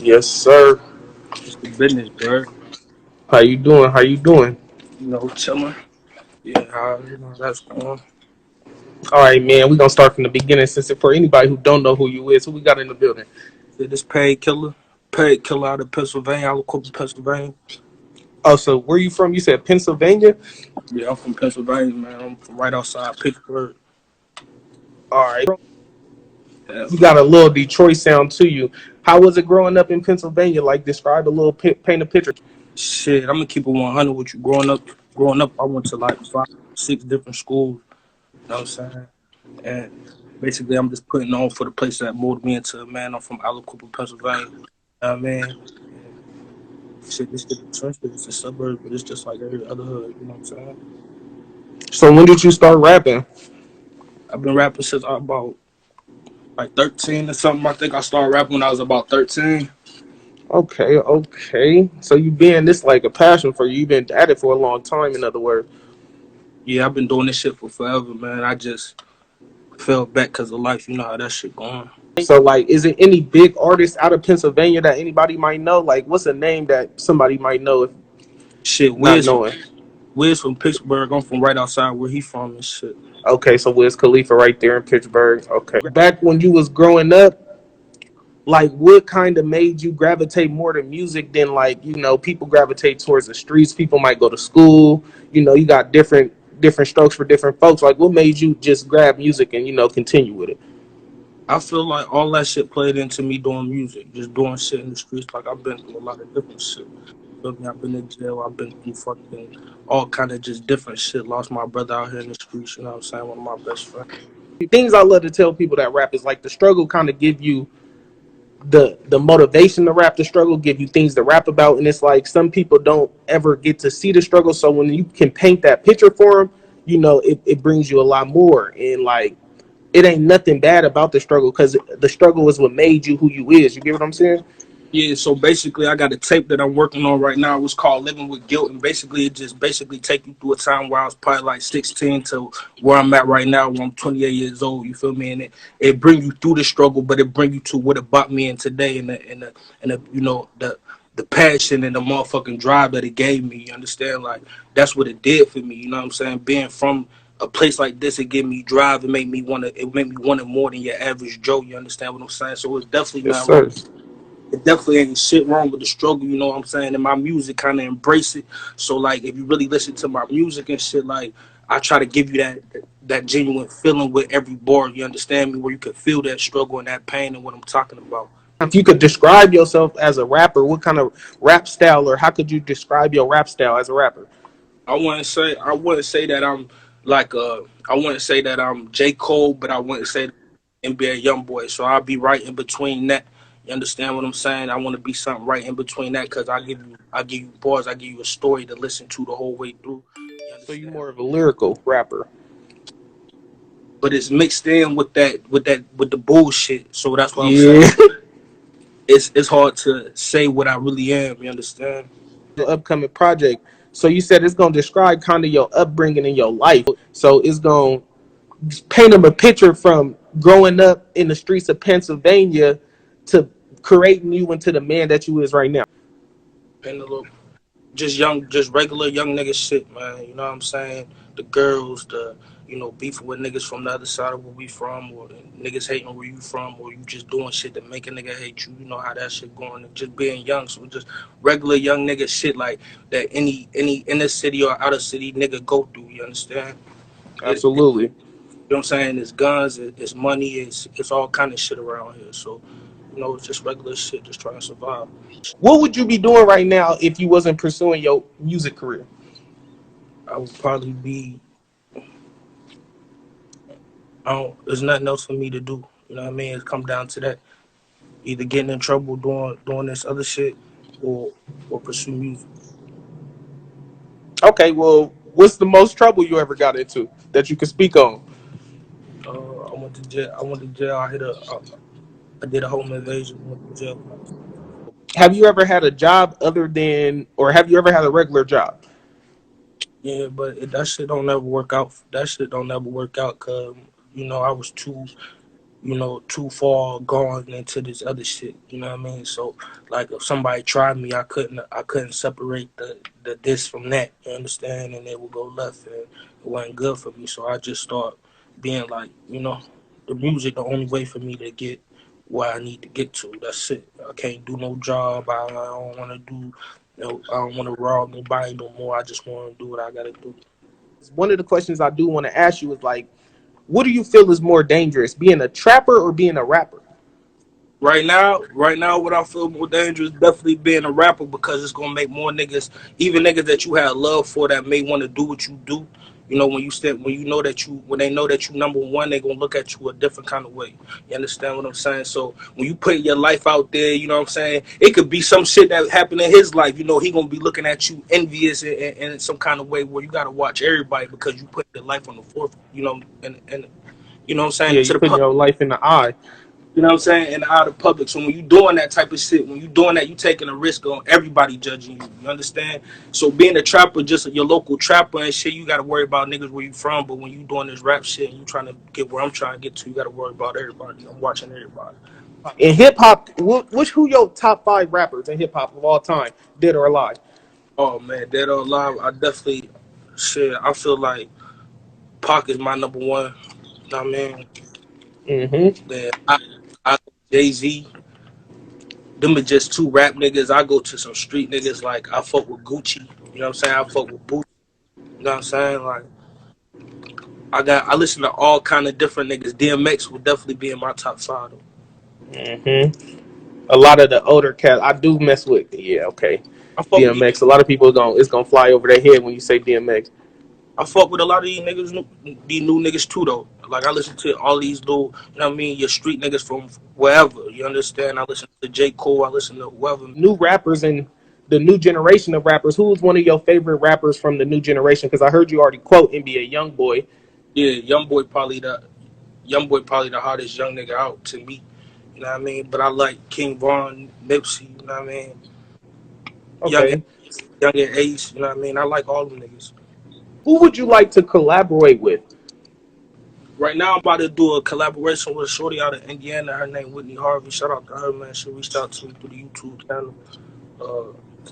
Yes, sir. It's the business, bro. How you doing? How you doing? Chilling. Yeah, that's going. All right, man. We gonna start from the beginning since for anybody who don't know who you is, who we got in the building. Yeah, this paid killer out of Pennsylvania, Aliquippa, Pennsylvania. Oh, so where you from? You said Pennsylvania. Yeah, I'm from Pennsylvania, man. I'm from right outside Pittsburgh. All right. Yeah, You got a little Detroit sound to you. How was it growing up in Pennsylvania? Like, describe a little, paint a picture. shit. I'm gonna keep it 100 with you. Growing up, I went to like 5, 6 different schools. You know what I'm saying? And basically, I'm just putting on for the place that molded me into a man. I'm from Aliquippa, Pennsylvania. You know what I mean? And shit, this shit is trench, it's a suburb, but it's just like every other hood. You know what I'm saying? So when did you start rapping? I've been rapping since I was about like 13 or something. I think I started rapping when I was about 13. Okay, okay. So you been this like a passion for you. You've been at it for a long time. In other words. Yeah, I've been doing this shit for forever, man. I just fell back because of life. You know how that shit going. So, like, is it any big artists out of Pennsylvania that anybody might know? Like, what's a name that somebody might know if Shit, not knowing? Wiz from Pittsburgh. I'm from right outside where he from and shit. Okay, so Wiz Khalifa right there in Pittsburgh. Okay. Back when you was growing up, like, what kind of made you gravitate more to music than, like, people gravitate towards the streets. People might go to school. You got different strokes for different folks. Like, what made you just grab music and continue with it? I feel like all that shit played into me doing music, just doing shit in the streets. Like I've been through a lot of different shit. Feel me? I've been in jail. I've been through fucking all kind of just different shit. Lost my brother out here in the streets. You know what I'm saying? One of my best friends. Things I love to tell people that rap is like the struggle kind of give you the motivation to rap. The struggle give you things to rap about, and it's like some people don't ever get to see the struggle, so when you can paint that picture for them, it brings you a lot more. And like, it ain't nothing bad about the struggle, because the struggle is what made you who you is. You get what I'm saying? Yeah, so basically, I got a tape that I'm working on right now. It was called "Living with Guilt," and basically, it just basically take you through a time where I was probably like 16 to where I'm at right now, where I'm 28 years old. You feel me? And it bring you through the struggle, but it bring you to what it brought me in today, and the the passion and the motherfucking drive that it gave me. You understand? Like that's what it did for me. You know what I'm saying? Being from a place like this, it gave me drive. It made me want to. It made me want it more than your average Joe. You understand what I'm saying? So it's definitely Yes, not wrong. sir. It definitely ain't shit wrong with the struggle, you know what I'm saying? And my music kind of embrace it. So like, if you really listen to my music and shit, like I try to give you that genuine feeling with every bar. You understand me? Where you can feel that struggle and that pain and what I'm talking about. If you could describe yourself as a rapper, what kind of rap style, or how could you describe your rap style as a rapper? I wouldn't say that I'm like I wouldn't say that I'm J. Cole, but I wouldn't say that I'm NBA YoungBoy. So I'll be right in between that. You understand what I'm saying? I want to be something right in between that because I give you bars, I give you a story to listen to the whole way through. You So you understand? more of a lyrical rapper. But it's mixed in with the bullshit. So that's what I'm saying. Yeah. It's hard to say what I really am. You understand? The upcoming project. So you said it's gonna describe kind of your upbringing and your life. So it's gonna paint them a picture from growing up in the streets of Pennsylvania to creating you into the man that you is right now. And a little just regular young nigga shit, man. You know what I'm saying? The girls, beefing with niggas from the other side of where we from, or niggas hating where you from, or you just doing shit that make a nigga hate you. You know how that shit going, and just being young. So just regular young nigga shit like that any inner city or outer city nigga go through. You understand? You Absolutely. know what I'm saying? It's guns, it's money, it's all kind of shit around here. So, it's just regular shit, just trying to survive. What would you be doing right now if you wasn't pursuing your music career? I would probably be I don't. There's nothing else for me to do. You know what I mean? It's come down to that. Either getting in trouble doing this other shit, or pursue music. Okay, well, what's the most trouble you ever got into that you could speak on? I went to jail. I went to jail. I did a home invasion. Went to jail. Have you ever had a job other than, or have you ever had a regular job? Yeah, but that shit don't never work out. That shit don't never work out because I was too. too far gone into this other shit. You know what I mean? So like if somebody tried me, I couldn't separate the this from that. You understand? And it would go left, and it wasn't good for me. So I just start being like, the music the only way for me to get where I need to get to. That's it. I can't do no job. I don't want to do. I don't want to rob nobody no more. I just want to do what I gotta do. One of the questions I do want to ask you is like, what do you feel is more dangerous, being a trapper or being a rapper? Right now, what I feel more dangerous definitely being a rapper because it's gonna make more niggas, even niggas that you have love for, that may want to do what you do. When they know that you number one, they gonna look at you a different kind of way. You understand what I'm saying? So when you put your life out there, you know what I'm saying. It could be some shit that happened in his life. He gonna be looking at you envious in some kind of way where you gotta watch everybody because you put your life on the forefront. And you know what I'm saying Yeah, to you the putting public. your life in the eye. You know what I'm saying? And out of public. So when you doing that type of shit, when you doing that, you taking a risk on everybody judging you. You understand? So being a trapper, just your local trapper and shit, you got to worry about niggas where you from. But when you doing this rap shit and you trying to get where I'm trying to get to, you got to worry about everybody. I'm watching everybody. In hip hop, which who your top five rappers in hip hop of all time, dead or alive? Oh man, dead or alive, I definitely shit. I feel like Pac is my number one. You know what I mean? Mm-hmm. Then I Jay-Z. Them are just two rap niggas. I go to some street niggas like I fuck with Gucci. You know what I'm saying? I fuck with Boots. You know what I'm saying? Like I listen to all kind of different niggas. DMX will definitely be in my top five though. Mm-hmm. A lot of the older cats, I do mess with. Yeah, okay. I fuck with DMX. A lot of people it's gonna fly over their head when you say DMX. I fuck with a lot of these niggas, these new niggas too though. Like I listen to all these little, you know what I mean, your street niggas from wherever. You understand? I listen to J. Cole. I listen to whoever. New rappers and the new generation of rappers. Who's one of your favorite rappers from the new generation? Because I heard you already quote NBA YoungBoy. Yeah, young boy probably the hottest young nigga out to me. You know what I mean? But I like King Von, Nipsey. You know what I mean? Young Okay. Young and Ace. You know what I mean? I like all them niggas. Who would you like to collaborate with? Right now, I'm about to do a collaboration with a shorty out of Indiana. Her name Whitney Harvey. Shout out to her, man. She reached out to me through the YouTube channel.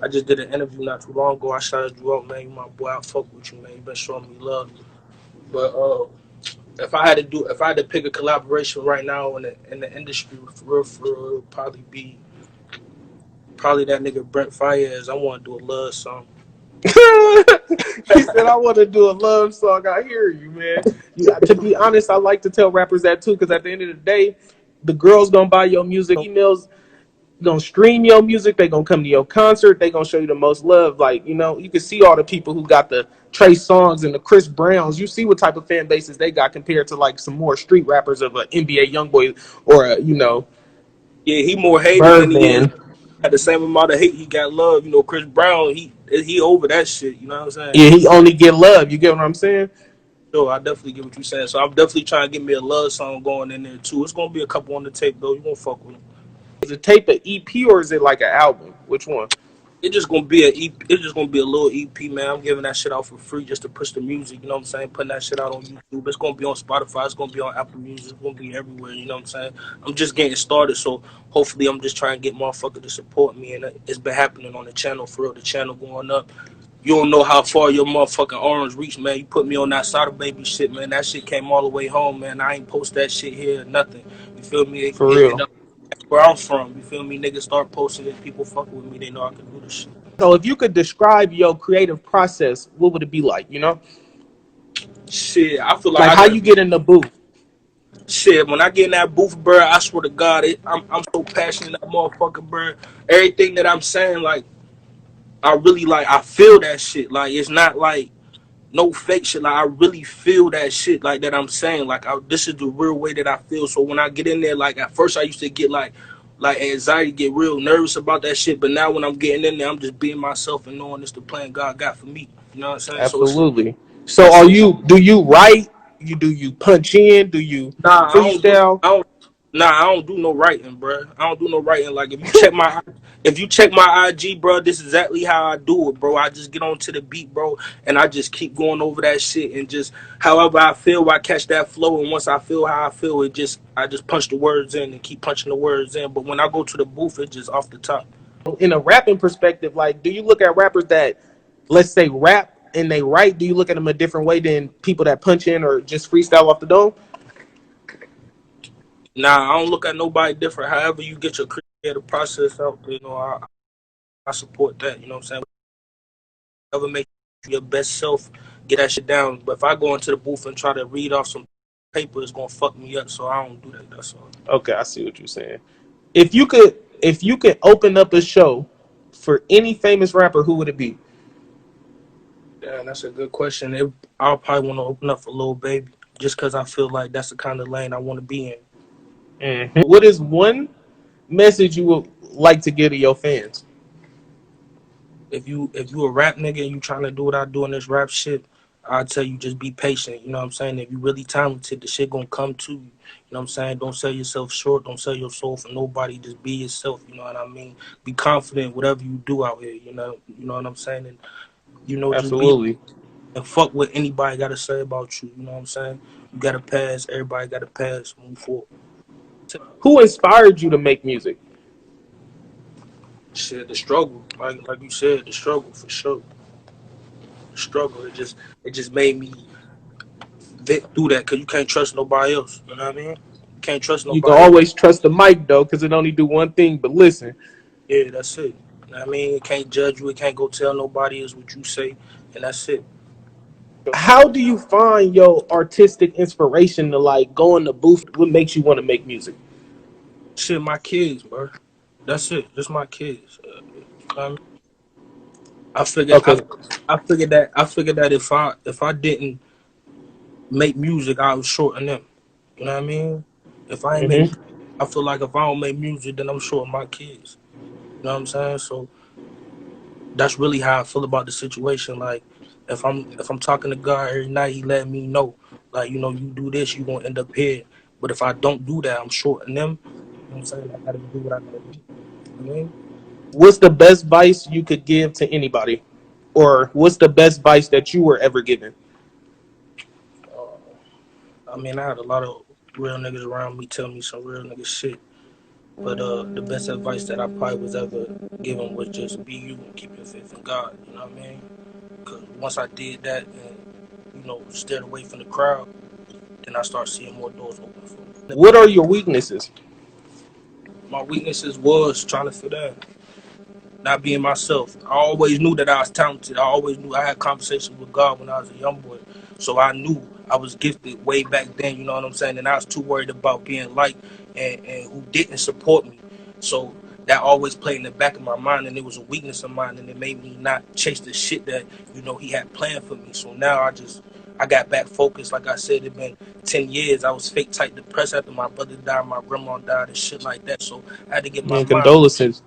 I just did an interview not too long ago. I shouted you out, man. You my boy. I fuck with you, man. You been showing me love. But if I had to pick a collaboration right now in the industry, for real, it'd probably be that nigga Brent Fayez. I want to do a love song. He said, I want to do a love song. I hear you, man. To be honest, I like to tell rappers that too, because at the end of the day, the girls gonna buy your music, females gonna stream your music, they gonna come to your concert, they gonna show you the most love. Like, you can see all the people who got the Trey Songs and the Chris Browns. You see what type of fan bases they got compared to like some more street rappers of an NBA YoungBoy or Yeah, he more hated than he is. Birdman. At the same amount of hate he got love. Chris Brown, he over that shit. You know what I'm saying? Yeah, he only get love. You get what I'm saying? So I definitely get what you're saying. So I'm definitely trying to get me a love song going in there too. It's gonna be a couple on the tape though. You gonna fuck with them. Is it tape an EP or is it like an album? Which one? It's just gonna be a little EP, man. I'm giving that shit out for free just to push the music. You know what I'm saying? Putting that shit out on YouTube. It's gonna be on Spotify. It's gonna be on Apple Music. It's gonna be everywhere. You know what I'm saying? I'm just getting started, so hopefully I'm just trying to get motherfuckers to support me, and it's been happening on the channel for real. The channel going up. You don't know how far your motherfucking orange reach, man. You put me on that Sada Baby shit, man. That shit came all the way home, man. I ain't post that shit here, nothing. You feel me? For real. Where I'm from, you feel me? Niggas start posting it. People fucking with me. They know I can do this shit. So if you could describe your creative process, what would it be like? Shit, I feel like Like I how got you get in the booth. shit. When I get in that booth, bro, I swear to God, I'm so passionate, that motherfucker, bro. Everything that I'm saying, like, I really like. I feel that shit. Like, it's not like no fake shit. Like, I really feel that shit. Like that I'm saying. Like, this is the real way that I feel. So when I get in there, like at first I used to get like anxiety, get real nervous about that shit. But now when I'm getting in there, I'm just being myself and knowing it's the plan God got for me. You know what I'm saying? So it's Absolutely. So that's it. do you write? Do you punch in? Do you Nah, I don't do. freestyle? I don't. Nah, I don't do no writing, bro. I don't do no writing. Like if you check my If you check my IG, bro, this is exactly how I do it, bro. I just get onto the beat, bro, and I just keep going over that shit and just however I feel, I catch that flow, and once I feel how I feel, I just punch the words in and keep punching the words in. But when I go to the booth, it's just off the top. In a rapping perspective, like, do you look at rappers that, let's say, rap and they write? Do you look at them a different way than people that punch in or just freestyle off the dome? Nah, I don't look at nobody different. However you get your creative process out, I support that. You know what I'm saying? Whatever makes you your best self, get that shit down. But if I go into the booth and try to read off some paper, it's gonna fuck me up. So I don't do that. That's all. Okay, I see what you're saying. If you could open up a show for any famous rapper, who would it be? Yeah, that's a good question. I'll probably want to open up for Lil Baby, just because I feel like that's the kind of lane I want to be in. What is one message you would like to give to your fans? If you a rap nigga and you trying to do what I do in this rap shit, I tell you just be patient. You know what I'm saying? If you really talented, the shit gonna come to you. You know what I'm saying? Don't sell yourself short. Don't sell your soul for nobody. Just be yourself. You know what I mean? Be confident whatever you do out here. You know what I'm saying? And just be Absolutely. and fuck what anybody got to say about you. You know what I'm saying? You got to pass. Everybody got to pass. Move forward. Who inspired you to make music? Shit, the struggle, like you said, the struggle for sure. The struggle, it just made me vet through that because you can't trust nobody else. You know what I mean? You can't trust You can nobody else. always trust the mic though, because it only do one thing. But listen, Yeah, that's it. You know what I mean? It can't judge you. It can't go tell nobody else what you say, and that's it. how do you find your artistic inspiration to like go in the booth? What makes you want to make music? Shit, my kids, bro. That's it. Just my kids. You know what I mean? I figured, I, Okay. I figured that if I didn't make music, I was shorting them. You know what I mean? If I ain't make, hmm I feel like if I don't make music, then I'm shorting my kids. You know what I'm saying? So that's really how I feel about the situation. Like if I'm talking to God every night, He let me know, like you do this, you gonna end up here. But if I don't do that, I'm shorting them. You know what I'm saying? I gotta do what I gotta do. You know what I mean? What's the best advice you could give to anybody, or what's the best advice that you were ever given? I mean, I had a lot of real niggas around me tell me some real nigga shit. But the best advice that I probably was ever given was just be you and keep your faith in God. You know what I mean? Because once I did that and steered away from the crowd, then I start seeing more doors open for me. What are your weaknesses? My weaknesses was trying to fit in, not being myself. I always knew that I was talented. I always knew I had conversations with God when I was a young boy. So I knew I was gifted way back then, you know what I'm saying? And I was too worried about being liked and who didn't support me. So that always played in the back of my mind, and it was a weakness of mine, and it made me not chase the shit that he had planned for me. So now I got back focused. Like I said, it been 10 years. I was fake tight depressed after my brother died, my grandma died, and shit like that. So I had to get my And mind. condolences.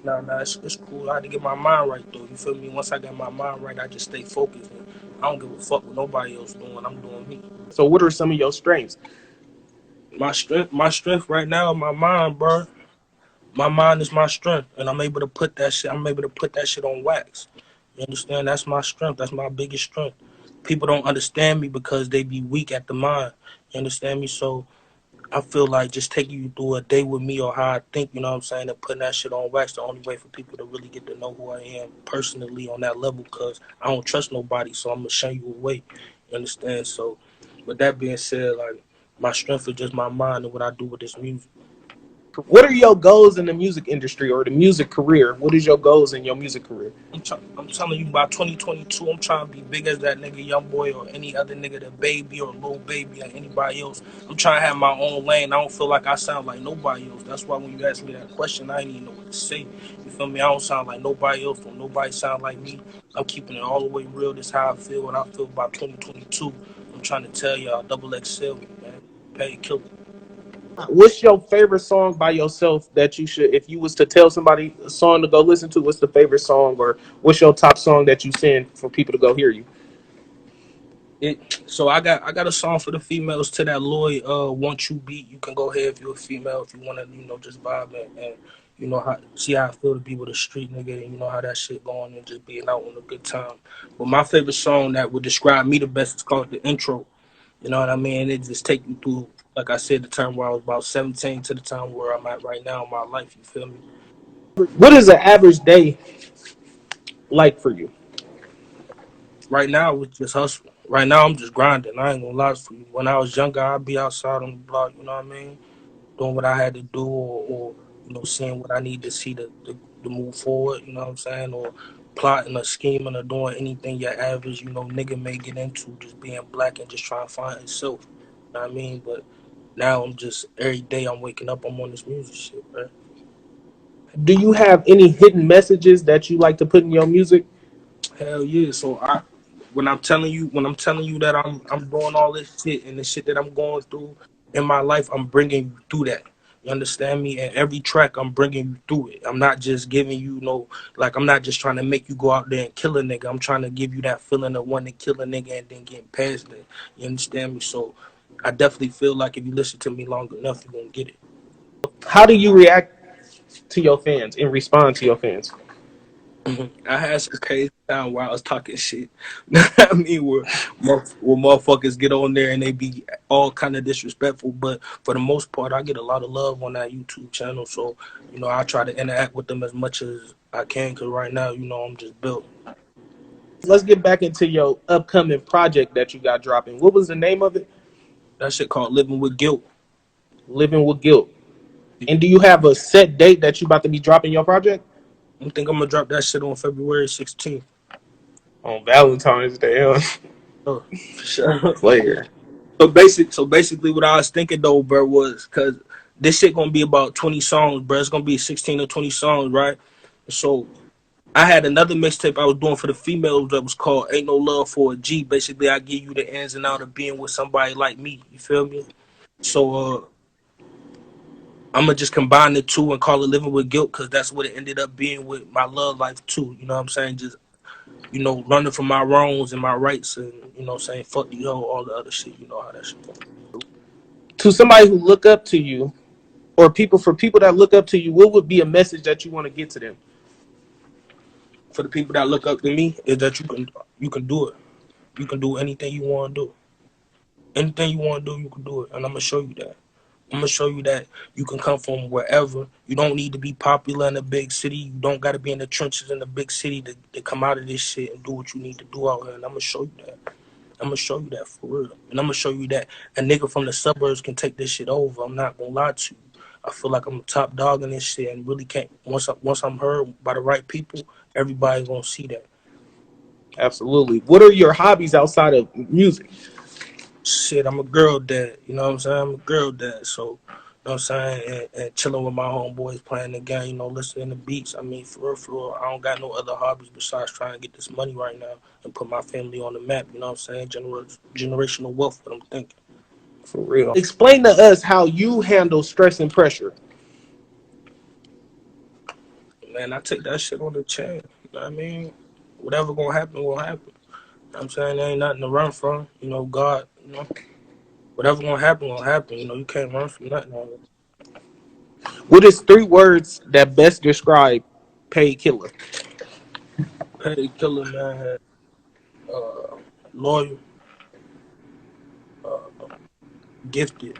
No, it's cool. I had to get my mind right though. You feel me? Once I got my mind right, I just stay focused. And I don't give a fuck what nobody else doing. I'm doing me. So, what are some of your strengths? My strength right now, is my mind, bro. My mind is my strength, and I'm able to put that shit. I'm able to put that shit on wax. You understand? That's my strength. That's my biggest strength. People don't understand me because they be weak at the mind. You understand me? So I feel like just taking you through a day with me or how I think, you know what I'm saying, and putting that shit on wax, the only way for people to really get to know who I am personally on that level, because I don't trust nobody, so I'm going to show you a way. You understand? So, with that being said, like, my strength is just my mind and what I do with this music. What are your goals in the music industry or the music career? What is your goals in your music career? I'm telling you, by 2022, I'm trying to be big as that nigga Young Boy or any other nigga, the Baby or Lil Baby or anybody else. I'm trying to have my own lane. I don't feel like I sound like nobody else. That's why when you ask me that question, I ain't even know what to say. You feel me? I don't sound like nobody else. Don't nobody sound like me. I'm keeping it all the way real. This is how I feel, and I feel about 2022. I'm trying to tell y'all, double XL, man. Pay Killa. What's your favorite song by yourself that you should, if you was to tell somebody a song to go listen to, what's the favorite song, or what's your top song that you send for people to go hear you? So I got a song for the females to that Lloyd Want You beat. You can go ahead if you're a female if you wanna, just vibe and how see how I feel to be with a street nigga and you know how that shit going and just being out on a good time. But my favorite song that would describe me the best is called The Intro. You know what I mean? It just take you through, like I said, the time where I was about 17 to the time where I'm at right now in my life, you feel me? What is an average day like for you? Right now it's just hustle. Right now I'm just grinding. I ain't gonna lie to you. When I was younger, I'd be outside on the block, you know what I mean? Doing what I had to do, or seeing what I need to see to move forward. You know what I'm saying, or plotting or scheming or doing anything your average nigga may get into, just being black and just trying to find himself. You know what I mean? But now I'm just every day I'm waking up, I'm on this music shit, man. Do you have any hidden messages that you like to put in your music? Hell yeah. So when I'm telling you that I'm doing all this shit and the shit that I'm going through in my life, I'm bringing you through that. You understand me? And every track, I'm bringing you through it. I'm not just giving you like I'm not just trying to make you go out there and kill a nigga. I'm trying to give you that feeling of wanting to kill a nigga and then getting past it. You understand me? So I definitely feel like if you listen to me long enough, you're gonna get it. How do you react to your fans and respond to your fans? I had some crazy time where I was talking shit. I mean, where motherfuckers get on there and they be all kind of disrespectful. But for the most part, I get a lot of love on that YouTube channel. So, I try to interact with them as much as I can. Because right now, I'm just built. Let's get back into your upcoming project that you got dropping. What was the name of it? That shit called Living with Guilt. Living with Guilt. And do you have a set date that you about to be dropping your project? I think I'm going to drop that shit on February 16th. On Valentine's Day, huh? Oh, for sure. Player. So basically, what I was thinking though, bro, was because this shit gonna be about 20 songs, bro. It's gonna be 16 or 20 songs, right? So I had another mixtape I was doing for the females that was called "Ain't No Love for a G." Basically, I give you the ins and out of being with somebody like me. You feel me? So I'm gonna just combine the two and call it "Living with Guilt" because that's what it ended up being with my love life too. You know what I'm saying? Just running from my wrongs and my rights, and saying fuck you, all the other shit. You know how that shit goes. To somebody who look up to you, or for people that look up to you, what would be a message that you want to get to them? For the people that look up to me is that you can do it. You can do anything you want to do. Anything you want to do, you can do it, and I'm gonna show you that. I'm gonna show you that you can come from wherever. You don't need to be popular in a big city. You don't got to be in the trenches in a big city to come out of this shit and do what you need to do out here. And I'm gonna show you that. I'm gonna show you that for real. And I'm gonna show you that a nigga from the suburbs can take this shit over. I'm not gonna lie to you. I feel like I'm a top dog in this shit and really can't. Once I'm heard by the right people, everybody's gonna see that. Absolutely. What are your hobbies outside of music? Shit, I'm a girl dad. You know what I'm saying? I'm a girl dad. So, you know what I'm saying? And chilling with my homeboys, playing the game, listening to beats. I mean, for real, I don't got no other hobbies besides trying to get this money right now and put my family on the map. You know what I'm saying? Generational wealth, what I'm thinking. For real. Explain to us how you handle stress and pressure. Man, I take that shit on the chin. You know what I mean? Whatever gonna happen, will happen. You know what I'm saying? There ain't nothing to run from. God, whatever gonna happen, will happen. You can't run from nothing. What is 3 words that best describe Paid Killer? Petty Killer, man. Uh, Loyal, uh, gifted,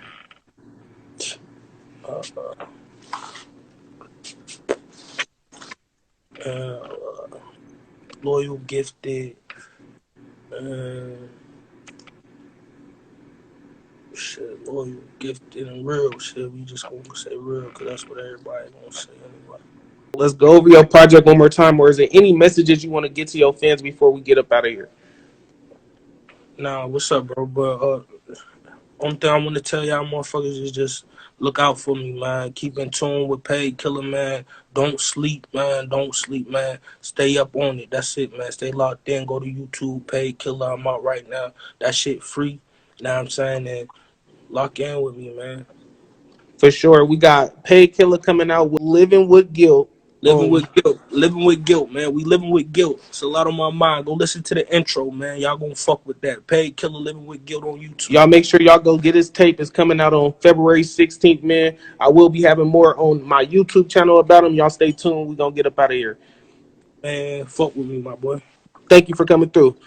uh, uh, loyal, gifted, uh, shit, loyal, gifted, and real. Shit, we just gonna say real because that's what everybody gonna say anyway. Let's go over your project one more time. Or is there any messages you want to get to your fans before we get up out of here? Nah, what's up, bro? But only thing I want to tell y'all motherfuckers is just look out for me, man. Keep in tune with Paid Killer, man. Don't sleep, man. Don't sleep, man. Stay up on it. That's it, man. Stay locked in. Go to YouTube, Paid Killer. I'm out right now. That shit free. You know what I'm saying? And lock in with me, man. For sure. We got Paid Killer coming out with Living with Guilt. Living with guilt, man. We living with guilt. It's a lot on my mind. Go listen to the intro, man. Y'all gonna fuck with that. Paid Killer living with guilt on YouTube. Y'all make sure y'all go get his tape. It's coming out on February 16th, man. I will be having more on my YouTube channel about him. Y'all stay tuned. We're going to get up out of here. Man, fuck with me, my boy. Thank you for coming through.